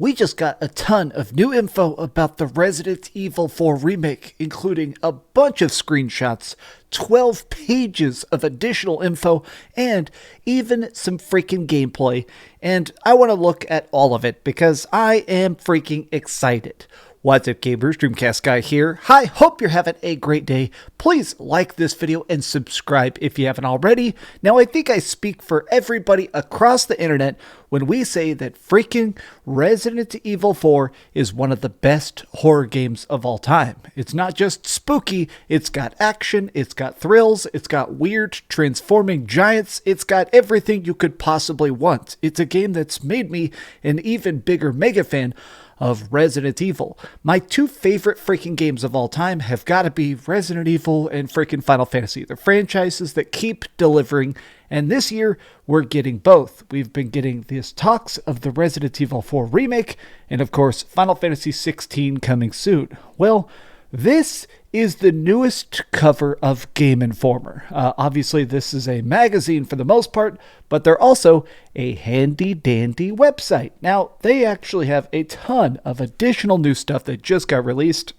we just got a ton of new info about the Resident Evil 4 remake, including a bunch of screenshots, 12 pages of additional info, and even some freaking gameplay. And I want to look at all of it because I am freaking excited. What's up, gamers? DreamcastGuy here. Hi, hope you're having a great day. Please like this video and subscribe if you haven't already. Now, I think I speak for everybody across the internet when we say that freaking Resident Evil 4 is one of the best horror games of all time. It's not just spooky, it's got action, it's got thrills, it's got weird transforming giants, it's got everything you could possibly want. It's a game that's made me an even bigger mega fan of Resident Evil. My two favorite freaking games of all time have got to be Resident Evil and freaking Final Fantasy. They're franchises that keep delivering, and this year we're getting both. We've been getting these talks of the Resident Evil 4 remake, and of course Final Fantasy 16 coming soon. Well, this is the newest cover of Game Informer. Obviously, this is a magazine for the most part, but they're also a handy-dandy website. Now, they actually have a ton of additional new stuff that just got released,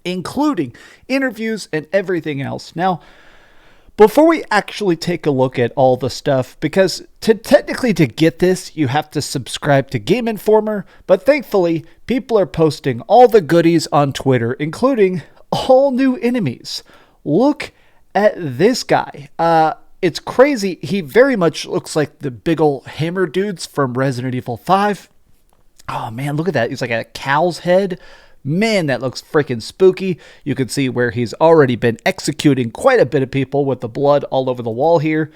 including interviews and everything else. Now, before we actually take a look at all the stuff, because technically to get this, you have to subscribe to Game Informer, but thankfully, people are posting all the goodies on Twitter, including all new enemies. Look at this guy. It's crazy. He very much looks like the big ol' hammer dudes from Resident Evil 5. Oh man, look at that. He's like a cow's head. Man, that looks freaking spooky. You can see where he's already been executing quite a bit of people with the blood all over the wall here.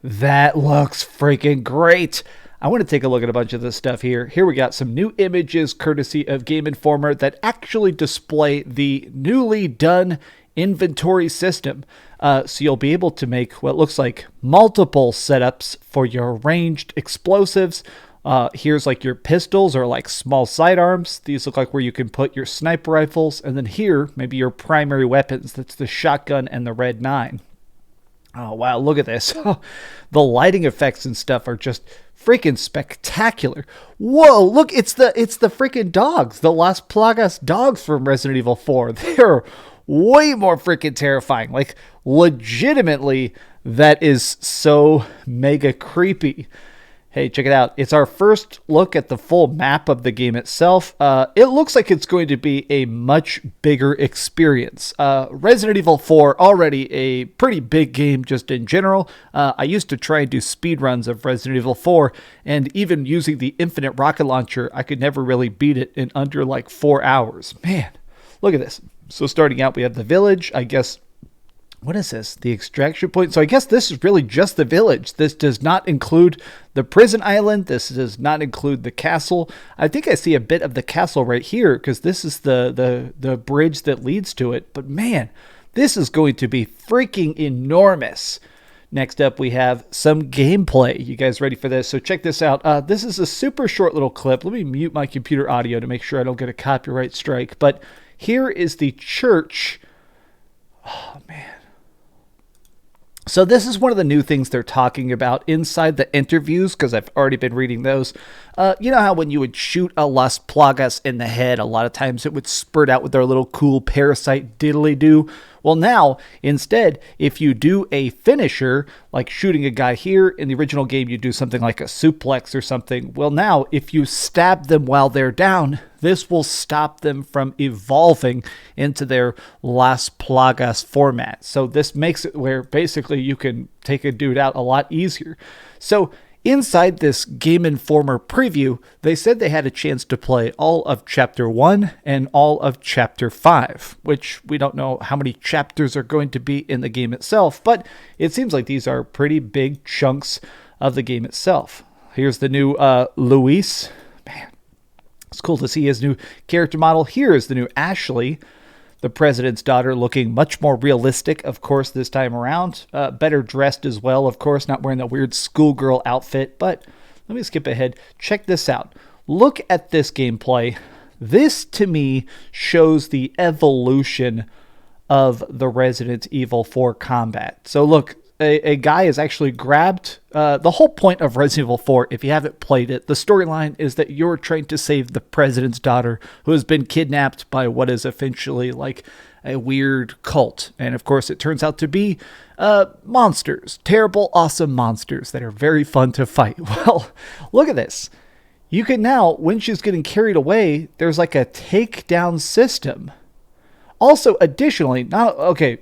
That looks freaking great. I want to take a look at a bunch of this stuff here. Here we got some new images courtesy of Game Informer that actually display the newly done inventory system. So you'll be able to make what looks like multiple setups for your ranged explosives. Here's like your pistols or like small sidearms. These look like where you can put your sniper rifles. And then here, maybe your primary weapons. That's the shotgun and the Red 9. Oh, wow, look at this. The lighting effects and stuff are just freaking spectacular. Whoa, look, it's the freaking dogs. The Las Plagas dogs from Resident Evil 4. They're way more freaking terrifying. Like, legitimately, that is so mega creepy. Hey, check it out. It's our first look at the full map of the game itself. It looks like it's going to be a much bigger experience. Resident Evil 4, already a pretty big game just in general. I used to try and do speedruns of Resident Evil 4, and even using the Infinite Rocket Launcher, I could never really beat it in under like 4 hours. Man, look at this. So starting out, we have the village, I guess. What is this? The extraction point? So I guess this is really just the village. This does not include the prison island. This does not include the castle. I think I see a bit of the castle right here because this is the bridge that leads to it. But man, this is going to be freaking enormous. Next up, we have some gameplay. You guys ready for this? So check this out. This is a super short little clip. Let me mute my computer audio to make sure I don't get a copyright strike. But here is the church. Oh, man. So this is one of the new things they're talking about inside the interviews, because I've already been reading those. You know how when you would shoot a Las Plagas in the head, a lot of times it would spurt out with their little cool parasite diddly-doo? Well, now, instead, if you do a finisher, like shooting a guy here, in the original game you do something like a suplex or something. Well, now, if you stab them while they're down, this will stop them from evolving into their Las Plagas format. So this makes it where basically you can take a dude out a lot easier. So inside this Game Informer preview, they said they had a chance to play all of Chapter 1 and all of Chapter 5, which we don't know how many chapters are going to be in the game itself, but it seems like these are pretty big chunks of the game itself. Here's the new Luis. Man, it's cool to see his new character model. Here is the new Ashley, the president's daughter, looking much more realistic, of course, this time around. Better dressed as well, of course, not wearing that weird schoolgirl outfit. But let me skip ahead. Check this out. Look at this gameplay. This, to me, shows the evolution of the Resident Evil 4 combat. So look, a guy has actually grabbed the whole point of Resident Evil 4. If you haven't played it, the storyline is that you're trying to save the president's daughter who has been kidnapped by what is essentially like a weird cult. And of course, it turns out to be monsters, terrible, awesome monsters that are very fun to fight. Well, look at this. You can now, when she's getting carried away, there's like a takedown system. Also, additionally,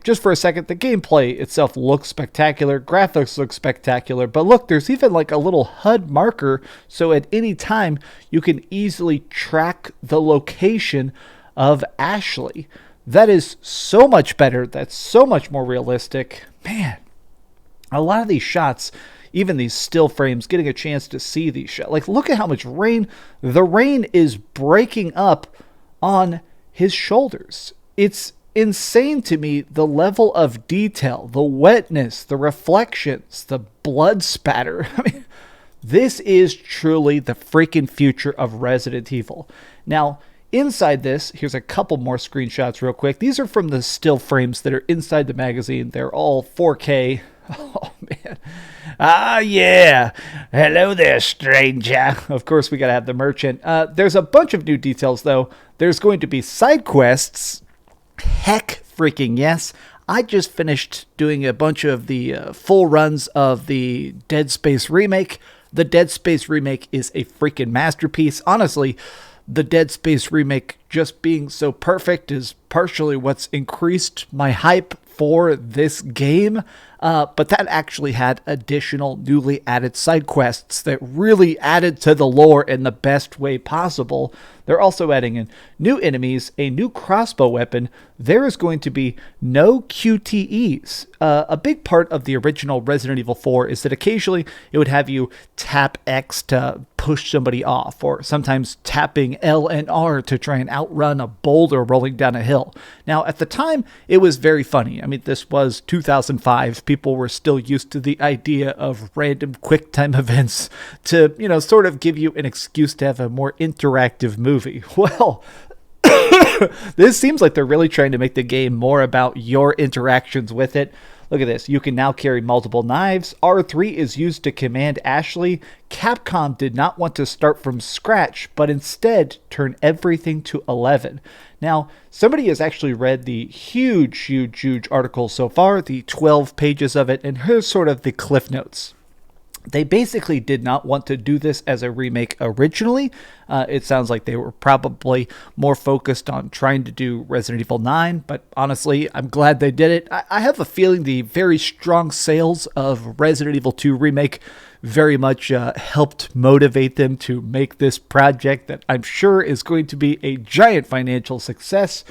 just for a second, the gameplay itself looks spectacular, graphics look spectacular, but look, there's even like a little HUD marker, so at any time, you can easily track the location of Ashley. That is so much better, that's so much more realistic. Man, a lot of these shots, even these still frames, getting a chance to see these shots, like look at how much rain, the rain is breaking up on his shoulders. It's insane to me, the level of detail, the wetness, the reflections, the blood spatter. I mean, this is truly the freaking future of Resident Evil. Now, inside this, here's a couple more screenshots real quick. These are from the still frames that are inside the magazine. They're all 4K. Oh, man. Ah, yeah. Hello there, stranger. Of course, we got to have the merchant. There's a bunch of new details, though. There's going to be side quests. Heck freaking yes. I just finished doing a bunch of the full runs of the Dead Space remake. The Dead Space remake is a freaking masterpiece. Honestly, the Dead Space remake just being so perfect is partially what's increased my hype for this game. But that actually had additional newly added side quests that really added to the lore in the best way possible. They're also adding in new enemies, a new crossbow weapon. There is going to be no QTEs. A big part of the original Resident Evil 4 is that occasionally it would have you tap X to push somebody off, or sometimes tapping L and R to try and outrun a boulder rolling down a hill. Now, at the time, it was very funny. I mean, this was 2005. People were still used to the idea of random QuickTime events to, sort of give you an excuse to have a more interactive movie. Well, this seems like they're really trying to make the game more about your interactions with it. Look at this. You can now carry multiple knives. R3 is used to command Ashley. Capcom did not want to start from scratch, but instead turn everything to 11. Now, somebody has actually read the huge article so far, the 12 pages of it, and here's sort of the cliff notes. They basically did not want to do this as a remake originally. It sounds like they were probably more focused on trying to do Resident Evil 9, but honestly, I'm glad they did it. I have a feeling the very strong sales of Resident Evil 2 Remake very much helped motivate them to make this project that I'm sure is going to be a giant financial success.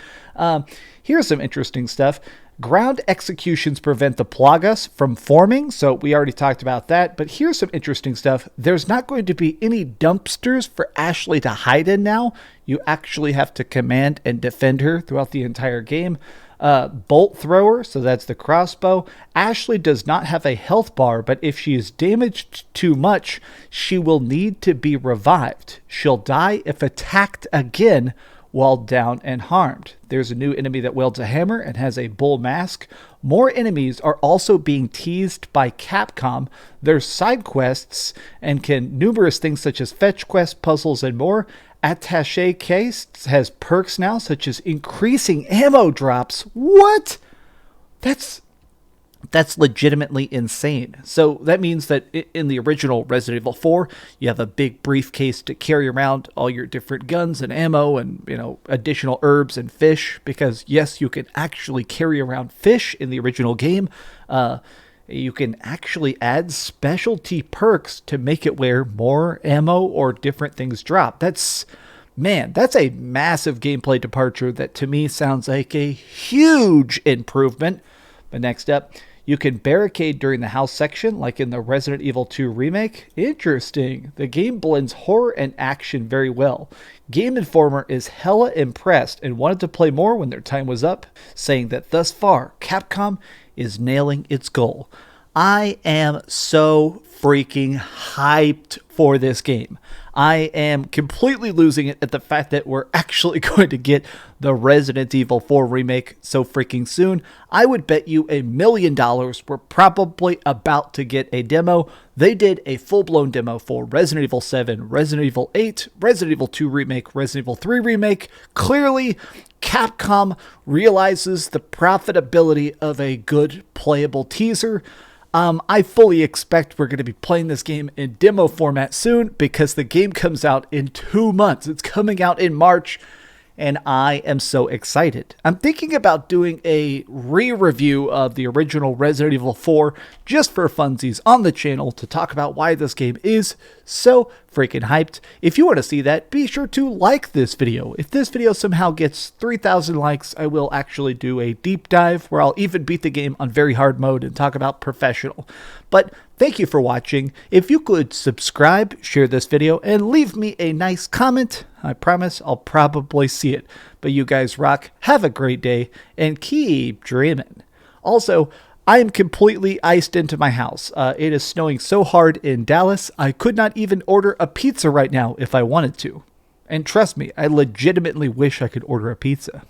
Here's some interesting stuff. Ground executions prevent the plagas from forming, so we already talked about that, but here's some interesting stuff. There's not going to be any dumpsters for Ashley to hide in now. You actually have to command and defend her throughout the entire game. Bolt thrower, so that's the crossbow. Ashley does not have a health bar, but if she is damaged too much, she will need to be revived. She'll die if attacked again while down and harmed. There's a new enemy that wields a hammer and has a bull mask. More enemies are also being teased by Capcom. There's side quests and can numerous things such as fetch quests, puzzles, and more. Attaché case has perks now, such as increasing ammo drops. What? That's legitimately insane. So that means that in the original Resident Evil 4, you have a big briefcase to carry around all your different guns and ammo and, additional herbs and fish, because yes, you can actually carry around fish in the original game. You can actually add specialty perks to make it where more ammo or different things drop. That's a massive gameplay departure that to me sounds like a huge improvement. But next up, you can barricade during the house section, like in the Resident Evil 2 remake. Interesting. The game blends horror and action very well. Game Informer is hella impressed and wanted to play more when their time was up, saying that thus far, Capcom is nailing its goal. I am so freaking hyped for this game. I am completely losing it at the fact that we're actually going to get the Resident Evil 4 remake so freaking soon. I would bet you $1 million we're probably about to get a demo. They did a full-blown demo for Resident Evil 7, Resident Evil 8, Resident Evil 2 remake, Resident Evil 3 remake. Clearly, Capcom realizes the profitability of a good playable teaser. I fully expect we're going to be playing this game in demo format soon because the game comes out in 2 months. It's coming out in March, and I am so excited. I'm thinking about doing a re-review of the original Resident Evil 4 just for funsies on the channel to talk about why this game is so freaking hyped. If you want to see that, be sure to like this video. If this video somehow gets 3,000 likes, I will actually do a deep dive where I'll even beat the game on very hard mode and talk about professional. But thank you for watching. If you could subscribe, share this video, and leave me a nice comment, I promise I'll probably see it. But you guys rock, have a great day, and keep dreaming. Also, I am completely iced into my house. It is snowing so hard in Dallas, I could not even order a pizza right now if I wanted to. And trust me, I legitimately wish I could order a pizza.